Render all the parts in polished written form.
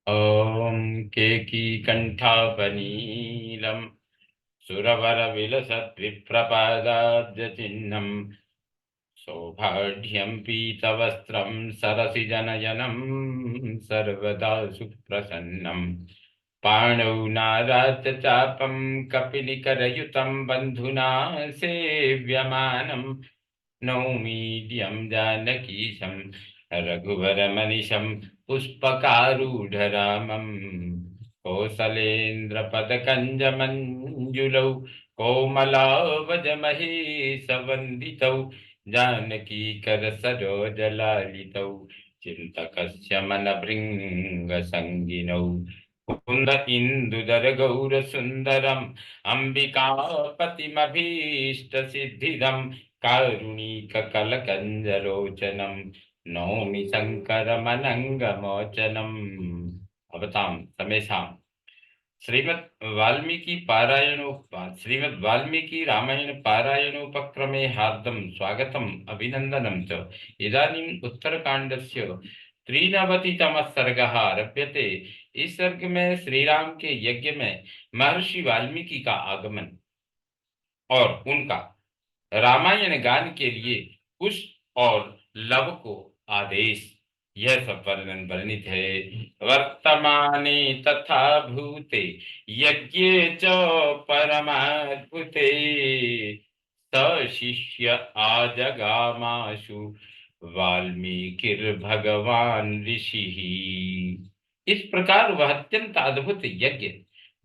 ॐ केकी कंठावनीलम सुरवर विलसद्विप्रपादाब्जचिह्नम् सौभाढ्यं पीतवस्त्रं सरसिजनयनं सर्वदा सुप्रसन्नं पाणौ नाराच चापं कपिलिकरयुतं बन्धुना सेव्यमानं नौमीड्यं जानकीशं रघुवरमनिशं पुष्पकारूढरामं कोसलेन्द्रपदकञ्जमञ्जुलौ कोमलावजमहेशवन्दितौ जानकी कर सरोजलालितौ चिन्तकस्य मनभृङ्गसङ्गिनौ कुन्द इन्दुदर गौरसुन्दरम् अम्बिकापतिमभीष्टसिद्धिदं कारुणिककलकञ्जलोचनं नौमि शङ्करमनङ्गमोचनम्। भवतां समेषां श्रीमद् वाल्मीकि रामायण पारायणोपक्रमे हार्दं स्वागतम् अभिनन्दनं च। इदानीम् उत्तरकाण्डस्य 93तमः सर्गः आरभ्यते। इस सर्ग में श्री राम के यज्ञ में महर्षि वाल्मीकि का आगमन और उनका रामायण गान के लिए कुश और लव को आदेश, यह सब वर्णन वर्णित है। वर्तमाने तथा भूते यज्ञे च परमाद्भुते स शिष्य आजगामाशु वाल्मीकिर्भगवान ऋषि। इस प्रकार वह अत्यंत अद्भुत यज्ञ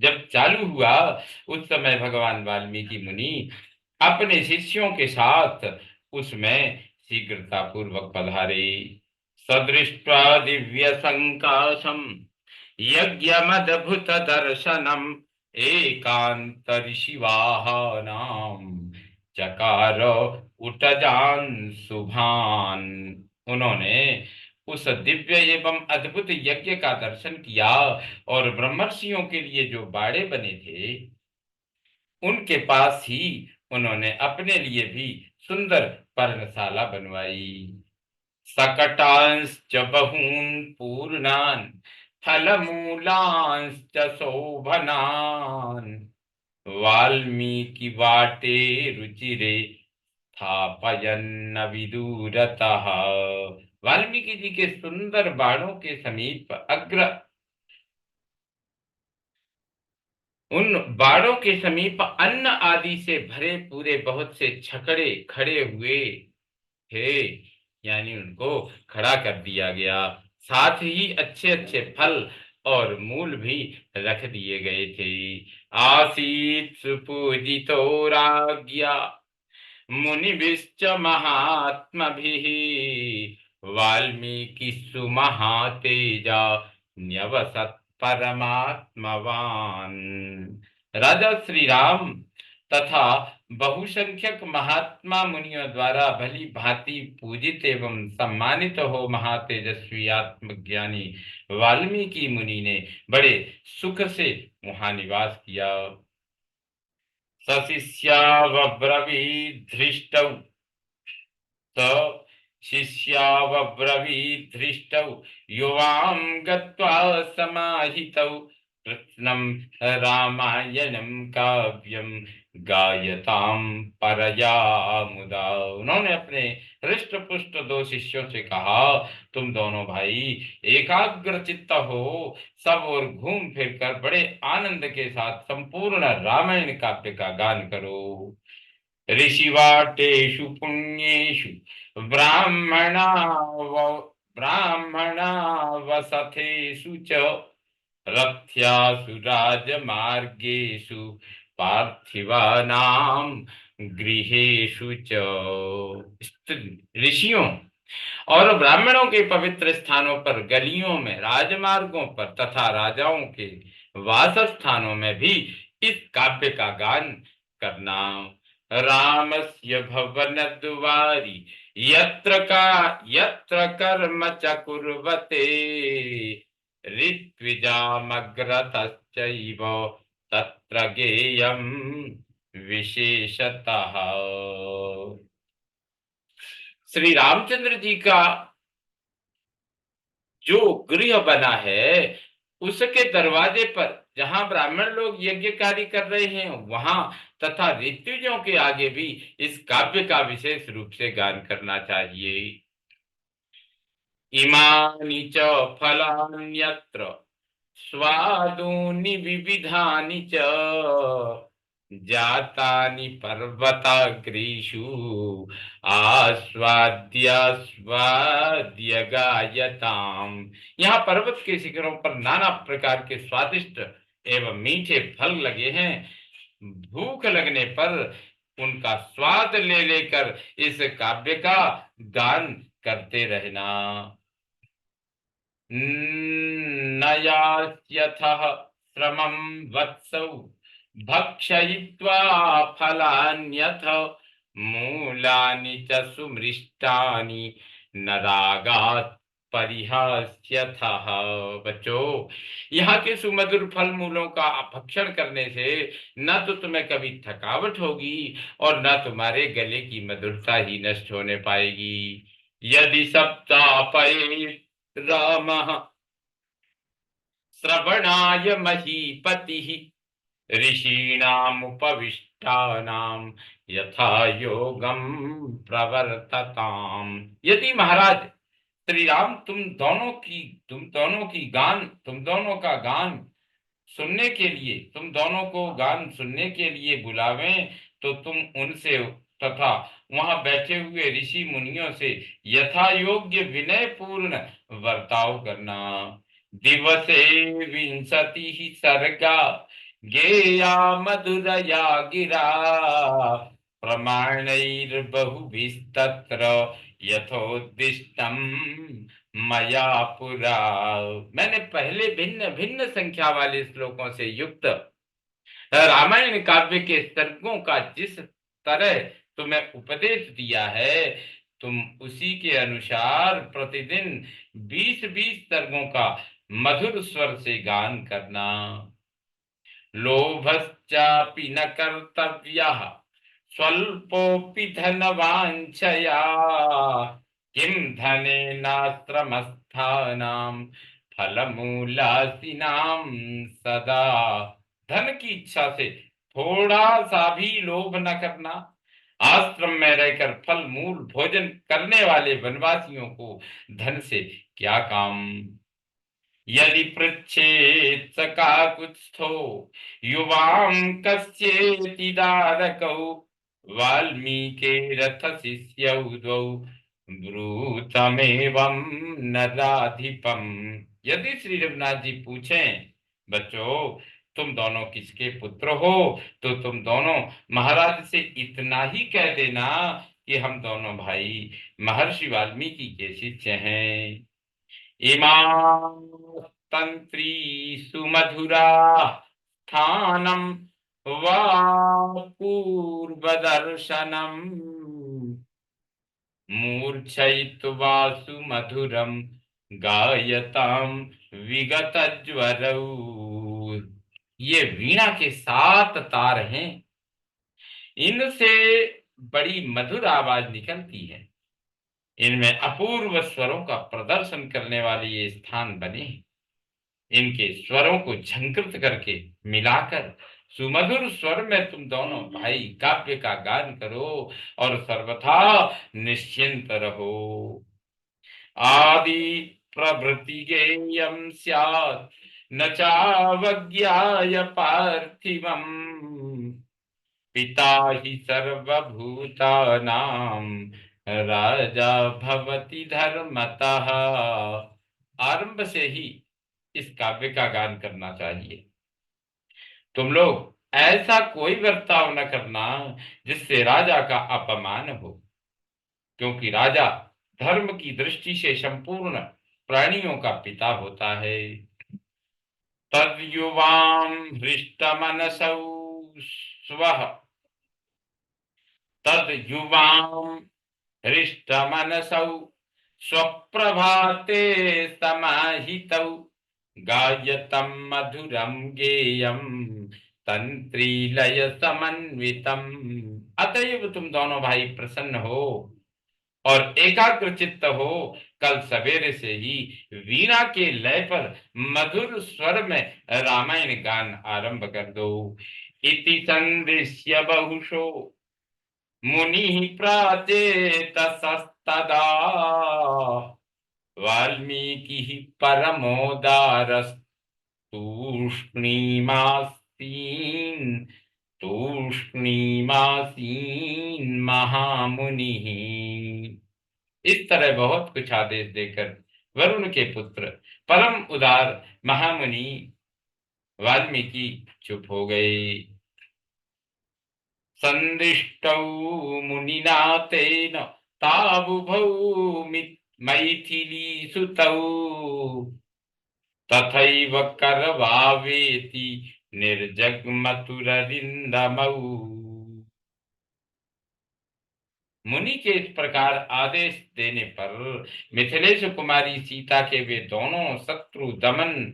जब चालू हुआ, उस समय भगवान वाल्मीकि मुनि अपने शिष्यों के साथ उसमें शीघ्रता पूर्वक पधारे। सदृष्ट्वा दिव्य संकाशम यज्ञमद्भुत दर्शनम एकांत ऋषिवाहनाम चकार उटजान शुभान। उन्होंने उस दिव्य एवं अद्भुत यज्ञ का दर्शन किया और ब्रह्मर्षियों के लिए जो बाड़े बने थे उनके पास ही उन्होंने अपने लिए भी सुंदर पर्णशाला बनवाई। सकटांश्च बहून् पूर्णान् फलमूलांश्च शोभनान् वाल्मीकि वाटे रुचिरे स्थापयन्न विदूरतः। वाल्मीकि जी के सुंदर बाणों के समीप उन बाड़ों के समीप अन्न आदि से भरे पूरे बहुत से छकड़े खड़े हुए थे, यानी उनको खड़ा कर दिया गया। साथ ही अच्छे अच्छे फल और मूल भी रख दिए गए थे। आसीत् सुपूजितो राज्ञा मुनिभिश्च महात्मभिः वाल्मीकि सुमहातेजा न्यवसत् परमात्मवान। राजा श्री राम तथा बहुसंख्यक महात्मा मुनियों द्वारा भली भांति पूजित एवं सम्मानित हो महातेजस्वी आत्मज्ञानी वाल्मीकि मुनि ने बड़े सुख से वहां निवास किया। सशिष्यावब्रवीद्धृष्टौ स शिष्यावब्रवीद्धृष्टौ युवां गत्वा समाहितौ कृत्स्नं रामायणं काव्यं गायतां परया मुदा। उन्होंने अपने हृष्ट पुष्ट दो शिष्यों से कहा, तुम दोनों भाई एकाग्र चित्त हो, सब और घूम फिर कर बड़े आनंद के साथ संपूर्ण रामायण काव्य का गान करो। ऋषिवाटेषु पुण्येषु ब्राह्मणा ब्राह्मणा वसथेषु च रथ्यासु राजमार्गेषु पार्थिवानां गृहेषु च। ऋषियों और ब्राह्मणों के पवित्र स्थानों पर, गलियों में, राजमार्गों पर तथा राजाओं के वास स्थानों में भी इस काव्य का गान करना। रामस्य भवनद्वारि यत्र कर्म च कुर्वते ऋत्विजामग्रतश्चैव तत्र गेयं विशेषतः। श्री रामचंद्र जी का जो गृह बना है उसके दरवाजे पर जहां ब्राह्मण लोग यज्ञ कार्य कर रहे हैं वहां तथा ऋतुजों के आगे भी इस काव्य का विशेष रूप से गान करना चाहिए। इमानि च फलान्यत्र स्वादूनि विविधानि च जातानि पर्वताग्रीषु आस्वाद्य गायताम। यहाँ पर्वत के शिखरों पर नाना प्रकार के स्वादिष्ट एवं मीठे फल लगे हैं। भूख लगने पर उनका स्वाद ले लेकर इस काव्य का गान करते रहना। न यास्यथः श्रमं वत्सौ भक्षयित्वा फलान्यथ मूलानि च सुमृष्टानि न रागात् परिहास्यथः। बच्चों, यहाँ के सुमधुर फल मूलों का भक्षण करने से न तो तुम्हें कभी थकावट होगी और न तुम्हारे गले की मधुरता ही नष्ट होने पाएगी। यदि सप्तापये रामः श्रवणाय महीपतिः ऋषीणामुपविष्टानां यथा योगं प्रवर्तताम्। यदि महाराज श्री राम तुम दोनों का गान सुनने के लिए, तुम दोनों को गान सुनने के लिए बुलावें तो तुम उनसे तथा वहां बैठे हुए ऋषि मुनियों से यथा योग्य विनय पूर्ण वर्ताव करना। दिवसे विंशति सर्गा गेया मधुरया गिरा प्रमाणैर्बहुभिस्तत्र यथोद्दिष्टं मया पुरा। मैंने पहले भिन्न भिन्न संख्या वाले श्लोकों से युक्त रामायण काव्य के सर्गों का जिस तरह तुम्हें उपदेश दिया है, तुम उसी के अनुसार प्रतिदिन 20-20 सर्गों का मधुर स्वर से गान करना। लोभश्चापि न कर्तव्यः स्वल्पोऽपि धनवाञ्छया किं धनेनाश्रमस्थानां फलमूलासिनां सदा। धन की इच्छा से थोड़ा सा भी लोभ न करना। आश्रम में रहकर फल मूल भोजन करने वाले वनवासियों को धन से क्या काम। यदि पृच्छेत् स काकुत्स्थो युवां कस्येति दारकौ वाल्मीकिरथ शिष्यौ द्वौ ब्रूतमेवं नराधिपम्। यदि श्री रघुनाथ जी पूछें, बच्चों तुम दोनों किसके पुत्र हो, तो तुम दोनों महाराज से इतना ही कह देना कि हम दोनों भाई महर्षि वाल्मीकि के शिष्य हैं। इमा तंत्री सुमधुरा स्थानम वा पूर्वदर्शनम मूर्छयित्वा सुमधुरम गायताम विगत ज्वरौ। ये वीणा के 7 तार हैं, इनसे बड़ी मधुर आवाज निकलती है। इनमें अपूर्व स्वरों का प्रदर्शन करने वाले ये स्थान बने हैं। इनके स्वरों को झंकृत करके मिलाकर सुमधुर स्वर में तुम दोनों भाई काव्य का गान करो और सर्वथा निश्चिंत रहो। आदि प्रभृति गेयम स्यात् न चावज्ञाय पार्थिवम् पिता हि सर्वभूतानां राजा भवति धर्मतः। आरंभ से ही इस काव्य का गान करना चाहिए। तुम लोग ऐसा कोई बर्ताव न करना जिससे राजा का अपमान हो, क्योंकि राजा धर्म की दृष्टि से संपूर्ण प्राणियों का पिता होता है। तद्युवां हृष्टमनसौ स्वः तद्युवां हृष्टमनसौ स्वप्रभाते समाहितौ गायतं मधुरं गेयं तंत्रीलय समन्वितम। अतएव तुम दोनों भाई प्रसन्न हो और एकाग्र चित्त हो, कल सवेरे से ही वीणा के लय पर मधुर स्वर में रामायण गान आरंभ कर दो। इति संदृश्य बहुशो मुनि प्राचेतसस्तदा वाल्मीकि परमोदारस्तूष्णीमासीन तूष्णीमासीन महामुनि। इस तरह बहुत कुछ आदेश देकर वरुण के पुत्र परम उदार महामुनि वाल्मीकि चुप हो गए। संदिष्टौ मुनिना तेन तावुभौ मैथिली सुतौ तथैव करवावेति निर्जग्मतुररिन्दमौ। मुनि के इस प्रकार आदेश देने पर मिथिलेश कुमारी सीता के वे दोनों शत्रु दमन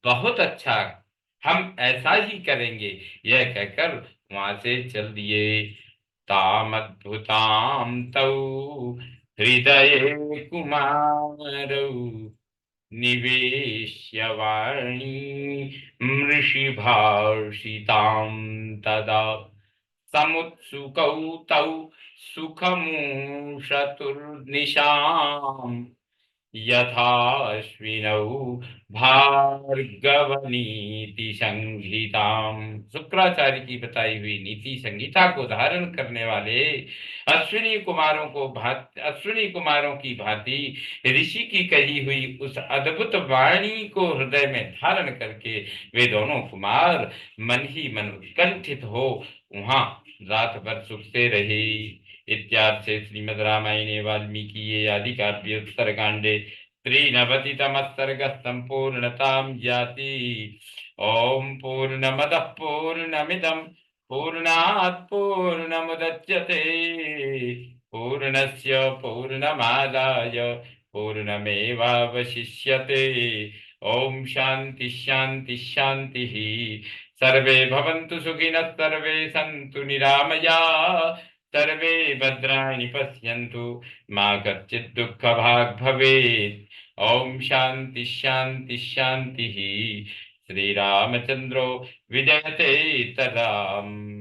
बहुत अच्छा, हम ऐसा ही करेंगे, यह कहकर वहां से चल दिए। ताम अद्भुताम तौ हृदये कुमारौ निवेश्य वाणी मृषिभाषितां तदा समुत्सुकौ तौ सुखमूषतुर्निशाम् यथाश्विनौ भार्गवनीति संहिताम। शुक्राचार्य की बताई हुई नीति संहिता को धारण करने वाले अश्विनी कुमारों की भांति ऋषि की कही हुई उस अद्भुत वाणी को हृदय में धारण करके वे दोनों कुमार मन ही मन उत्कंठित हो वहां रात भर सुखते रहे। इत्यार्थे श्रीमद् रामायणे वाल्मीकि आदि काव्ये उत्तरकांडे त्रिनवतितमः संपूर्णतां याति। ओम पूर्णमदः पूर्णमिदं पूर्णात् पूर्णमुदच्यते पूर्णस्य पूर्णमादाय पूर्णमेवावशिष्यते। ओम शांति शांति शांति। सर्वे भवन्तु सुखिनः सर्वे सन्तु निरामयाः सर्वे भद्राणि पश्यन्तु मा कश्चित् दुःखभाग् भवेत्। ओम शांति शांति शांति। श्री रामचंद्रो विजयते तदाम।